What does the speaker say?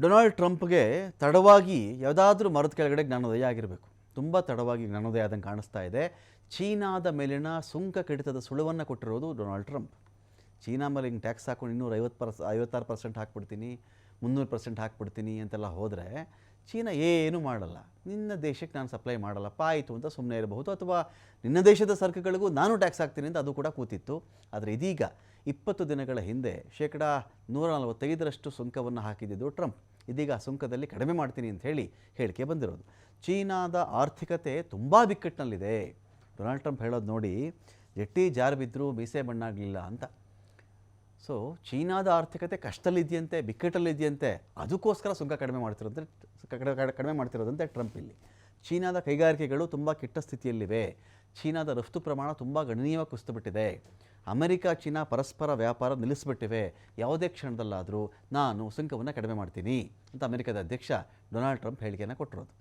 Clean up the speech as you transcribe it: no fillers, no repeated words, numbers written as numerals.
Donald ಟ್ರಂಪ್ಗೆ ತಡವಾಗಿ ಯಾವುದಾದ್ರೂ ಮರದ ಕೆಳಗಡೆ ಜ್ಞಾನೋದಯ ಆಗಿರಬೇಕು. ತುಂಬ ತಡವಾಗಿ ಜ್ಞಾನೋದಯ ಆದಂಗೆ ಕಾಣಿಸ್ತಾ ಇದೆ. ಚೀನಾದ ಮೇಲಿನ ಸುಂಕ ಕಡಿತದ ಸುಳುವನ್ನು ಕೊಟ್ಟಿರೋದು ಡೊನಾಲ್ಡ್ ಟ್ರಂಪ್. ಚೀನಾ ಮೇಲೆ ಹಿಂಗೆ ಟ್ಯಾಕ್ಸ್ ಹಾಕೊಂಡು 56% ಹಾಕ್ಬಿಡ್ತೀನಿ, 300% ಹಾಕ್ಬಿಡ್ತೀನಿ ಅಂತೆಲ್ಲ ಹೋದರೆ ಚೀನಾ ಏನೂ ಮಾಡಲ್ಲ. ನಿನ್ನ ದೇಶಕ್ಕೆ ನಾನು ಸಪ್ಲೈ ಮಾಡಲ್ಲಪ್ಪ ಆಯಿತು ಅಂತ ಸುಮ್ಮನೆ ಇರಬಹುದು, ಅಥವಾ ನಿನ್ನ ದೇಶದ ಸರಕುಗಳಿಗೂ ನಾನು ಟ್ಯಾಕ್ಸ್ ಹಾಕ್ತೀನಿ ಅಂತ ಅದು ಕೂಡ ಕೂತಿತ್ತು. ಆದರೆ ಇದೀಗ 20 ದಿನಗಳ ಹಿಂದೆ 145% ಸುಂಕವನ್ನು ಹಾಕಿದ್ದು ಟ್ರಂಪ್. ಇದೀಗ ಆ ಸುಂಕದಲ್ಲಿ ಕಡಿಮೆ ಮಾಡ್ತೀನಿ ಅಂತ ಹೇಳಿ ಹೇಳಿಕೆ ಬಂದಿರೋದು. ಚೀನಾದ ಆರ್ಥಿಕತೆ ತುಂಬ ಬಿಕ್ಕಟ್ಟಿನಲ್ಲಿದೆ. ಡೊನಾಲ್ಡ್ ಟ್ರಂಪ್ ಹೇಳೋದು ನೋಡಿ, ಜಟ್ಟಿ ಜಾರು ಬಿದ್ದರೂ ಮೀಸೆ ಮಣ್ಣಾಗಲಿಲ್ಲ ಅಂತ. ಸೊ ಚೀನಾದ ಆರ್ಥಿಕತೆ ಕಷ್ಟದಲ್ಲಿದೆಯಂತೆ, ಬಿಕ್ಕಟ್ಟಲ್ಲಿದೆಯಂತೆ, ಅದಕ್ಕೋಸ್ಕರ ಸುಂಕ ಕಡಿಮೆ ಮಾಡ್ತಿರೋದಂತೆ ಟ್ರಂಪ್ ಇಲ್ಲಿ. ಚೀನಾದ ಕೈಗಾರಿಕೆಗಳು ತುಂಬ ಕೆಟ್ಟ ಸ್ಥಿತಿಯಲ್ಲಿವೆ. ಚೀನಾದ ರಫ್ತು ಪ್ರಮಾಣ ತುಂಬ ಗಣನೀಯವಾಗಿ ಕುಸಿದುಬಿಟ್ಟಿದೆ. ಅಮೆರಿಕ ಚೀನಾ ಪರಸ್ಪರ ವ್ಯಾಪಾರ ನಿಲ್ಲಿಸಿಬಿಟ್ಟಿವೆ. ಯಾವುದೇ ಕ್ಷಣದಲ್ಲಾದರೂ ನಾನು ಸುಂಕವನ್ನು ಕಡಿಮೆ ಮಾಡ್ತೀನಿ ಅಂತ ಅಮೆರಿಕದ ಅಧ್ಯಕ್ಷ ಡೊನಾಲ್ಡ್ ಟ್ರಂಪ್ ಹೇಳಿಕೆಯನ್ನು ಕೊಟ್ಟಿರೋದು.